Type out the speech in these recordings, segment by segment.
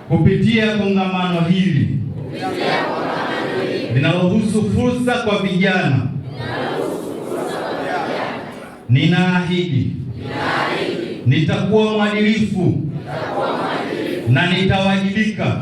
kupitia kongamano hili linalohusu fursa kwa vijana, ninaahidi nitakuwa mwadilifu na nitawajibika.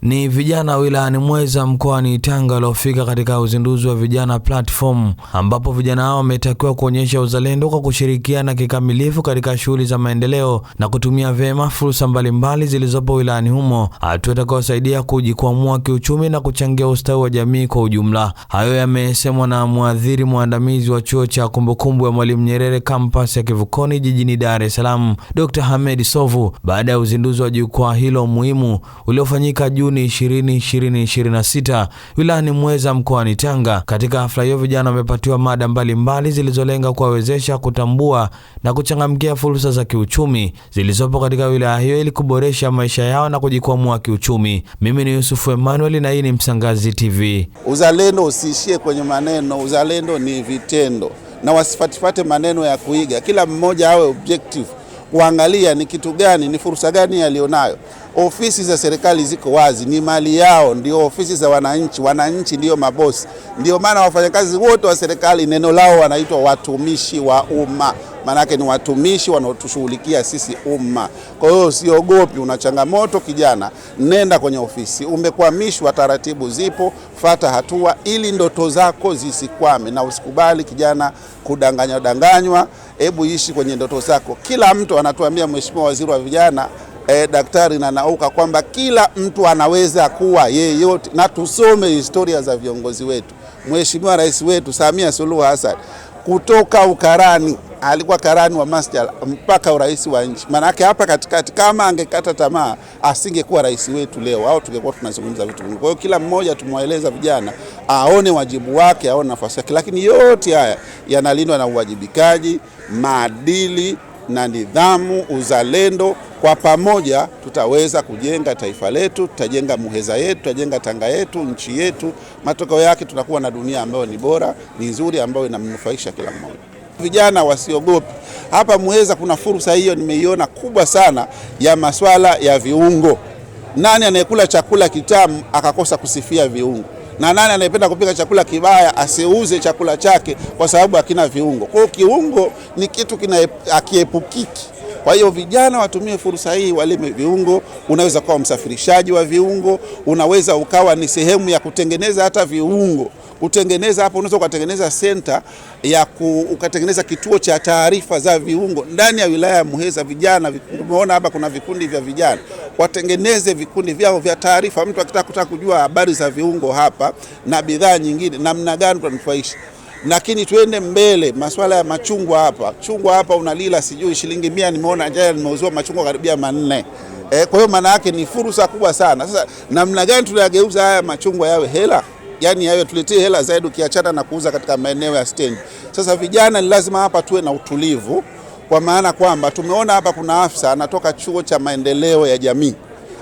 Ni vijana wilayani Mweza mkoani Tanga waliofika katika uzinduzi wa vijana platform, ambapo vijana hao wametakiwa kuonyesha uzalendo kwa kushirikiana kikamilifu katika shughuli za maendeleo na kutumia vyema fursa mbalimbali zilizopo wilayani humo, hatua itakayosaidia kujikwamua kiuchumi na kuchangia ustawi wa jamii kwa ujumla. Hayo yamesemwa na mwadhiri mwandamizi wa chuo cha kumbukumbu ya Mwalimu Nyerere campus ya Kivukoni jijini Dar es Salaam, Dr. Hamed Sovu, baada ya uzinduzi wa jukwaa hilo muhimu uliofanyika Juni 2026 wilayani Mweza mkoani Tanga. Katika hafla hiyo vijana wamepatiwa mada mbalimbali zilizolenga kuwawezesha kutambua na kuchangamkia fursa za kiuchumi zilizopo katika wilaya hiyo ili kuboresha maisha yao na kujikwamua kiuchumi. Mimi ni Yusufu Emmanuel na hii ni Msangazi TV. Uzalendo usiishie kwenye maneno, uzalendo ni vitendo, na wasifatifate maneno ya kuiga. Kila mmoja awe objective kuangalia ni kitu gani, ni fursa gani alionayo. Ofisi za serikali ziko wazi, ni mali yao, ndio ofisi za wananchi, wananchi ndio mabosi. Ndio maana wafanyakazi wote wa serikali neno lao wanaitwa watumishi wa umma. Manake ni watumishi wanaotushughulikia sisi umma. Kwa hiyo usiogopi, una changamoto kijana, nenda kwenye ofisi. Umekwamishwa, taratibu zipo, fata hatua ili ndoto zako zisikwame, na usikubali kijana kudanganywa. Hebu ishi kwenye ndoto zako. Kila mtu anatuambia Mheshimiwa Waziri wa Vijana Daktari Nanauka kwamba kila mtu anaweza kuwa yeyote, na tusome historia za viongozi wetu. Mheshimiwa Rais wetu Samia Suluhu Hassan kutoka ukarani, alikuwa karani wa masjala mpaka urais wa nchi. Manake hapa katikati kama angekata tamaa asingekuwa rais wetu leo, au tungekuwa tunazungumza vitu vingi. Kwa hiyo kila mmoja tumwaeleza vijana aone wajibu wake, aone nafasi yake, lakini yote haya yanalindwa na uwajibikaji, maadili na nidhamu, uzalendo. Kwa pamoja tutaweza kujenga taifa letu, tutajenga Muheza yetu, tutajenga Tanga yetu, nchi yetu. Matokeo yake tunakuwa na dunia ambayo ni bora, ni nzuri, ambayo inamnufaisha kila mmoja. Vijana wasiogopi. Hapa Muheza kuna fursa hiyo nimeiona kubwa sana ya masuala ya viungo. Nani anayekula chakula kitamu akakosa kusifia viungo? Na nani anayependa kupika chakula kibaya asiuze chakula chake kwa sababu hakina viungo? Kwa hiyo kiungo ni kitu hakiepukiki. Kwa hiyo vijana watumie fursa hii, walime viungo. Unaweza kuwa msafirishaji wa viungo, unaweza ukawa ni sehemu ya kutengeneza hata viungo. Kutengeneza hapo, unaweza kutengeneza center ukatengeneza kituo cha taarifa za viungo ndani ya wilaya ya Muheza. Vijana, tumeona hapa kuna vikundi vya vijana, watengeneze vikundi vyao vya taarifa. Mtu akitaka kujua habari za viungo hapa na bidhaa nyingine, namna gani tunanufaisha. Lakini tuende mbele, masuala ya machungwa hapa. Chungwa hapa unalila sijui shilingi 100, nimeona jana nimeuzwa machungwa karibia 4. Kwa hiyo maana yake ni fursa kubwa sana. Sasa namna gani tunageuza haya machungwa yawe hela? Yaani hayo tuletee hela zaidi, ukiachana na kuuza katika maeneo ya stand. Sasa vijana ni lazima hapa tuwe na utulivu, kwa maana kwamba tumeona hapa kuna afisa anatoka chuo cha maendeleo ya jamii.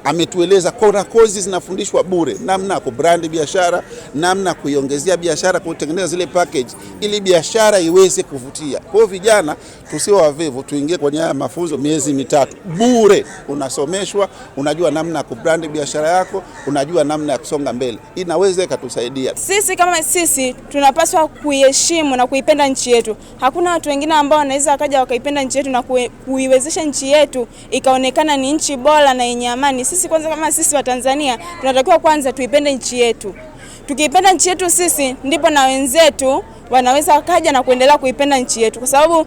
Ametueleza kuna kozi zinafundishwa bure, namna ya kubrand biashara, namna kuiongezea biashara, kutengeneza zile package ili biashara iweze kuvutia. Kwa hiyo vijana tusiwe wavivu, tuingie kwenye haya mafunzo miezi 3 bure. Unasomeshwa, unajua namna ya kubrand biashara yako, unajua namna ya kusonga mbele. Inaweza ikatusaidia. Sisi kama sisi tunapaswa kuiheshimu na kuipenda nchi yetu. Hakuna watu wengine ambao wanaweza wakaja wakaipenda nchi yetu na kuiwezesha nchi yetu ikaonekana ni nchi bora na yenye amani. Sisi kwanza kama sisi wa Tanzania tunatakiwa kwanza tuipende nchi yetu. Tukiipenda nchi yetu sisi ndipo na wenzetu wanaweza wakaja na kuendelea kuipenda nchi yetu, kwa sababu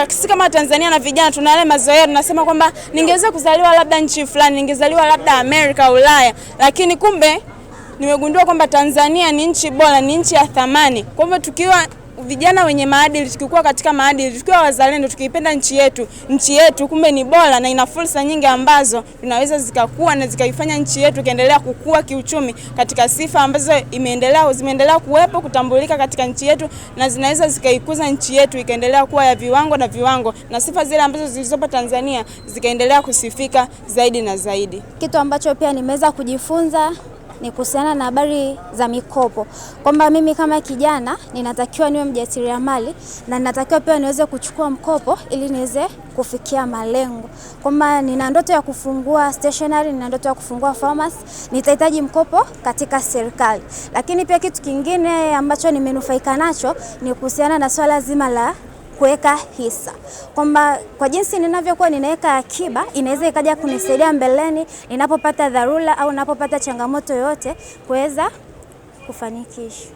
sisi kama Tanzania na vijana tuna ile mazoea, tunasema kwamba ningeweza kuzaliwa labda nchi fulani, ningezaliwa labda Amerika, Ulaya, lakini kumbe nimegundua kwamba Tanzania ni nchi bora, ni nchi ya thamani. Kwa hivyo tukiwa vijana wenye maadili, tukikuwa katika maadili, tukiwa wazalendo, tukiipenda nchi yetu kumbe ni bora na ina fursa nyingi ambazo tunaweza zikakua na zikaifanya nchi yetu kaendelea kukua kiuchumi katika sifa ambazo zimeendelea kuwepo, kutambulika katika nchi yetu, na zinaweza zikaikuza nchi yetu ikaendelea kuwa ya viwango, na sifa zile ambazo zilizopo Tanzania zikaendelea kusifika zaidi na zaidi. Kitu ambacho pia nimeweza kujifunza ni kuhusiana na habari za mikopo, kwamba mimi kama kijana ninatakiwa niwe mjasiriamali na ninatakiwa pia niweze kuchukua mkopo ili niweze kufikia malengo. Kwamba nina ndoto ya kufungua stationery, nina ndoto ya kufungua pharmacy, nitahitaji mkopo katika serikali. Lakini pia kitu kingine ambacho nimenufaika nacho ni kuhusiana na swala zima la kuweka hisa, kwamba kwa jinsi ninavyokuwa ninaweka akiba inaweza ikaja kunisaidia mbeleni ninapopata dharura au ninapopata changamoto yoyote kuweza kufanikisha.